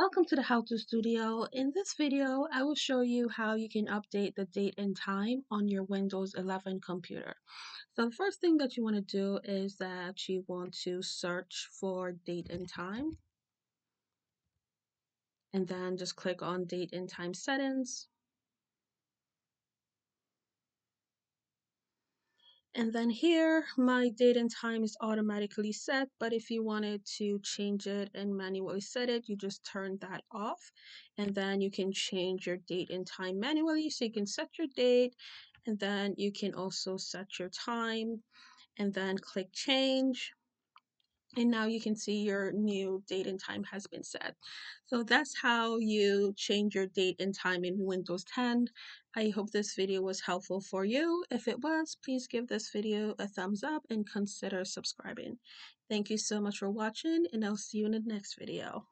Welcome to the How To Studio. In this video, I will show you how you can update the date and time on your Windows 11 computer. So the first thing that you want to do is that you want to search for date and time, and then just click on date and time settings. And then here, my date and time is automatically set, but if you wanted to change it and manually set it, you just turn that off. And then you can change your date and time manually. So you can set your date, and then you can also set your time, and then click change. And now you can see your new date and time has been set. So that's how you change your date and time in Windows 10. I hope this video was helpful for you. If it was, please give this video a thumbs up and consider subscribing. Thank you so much for watching, and I'll see you in the next video.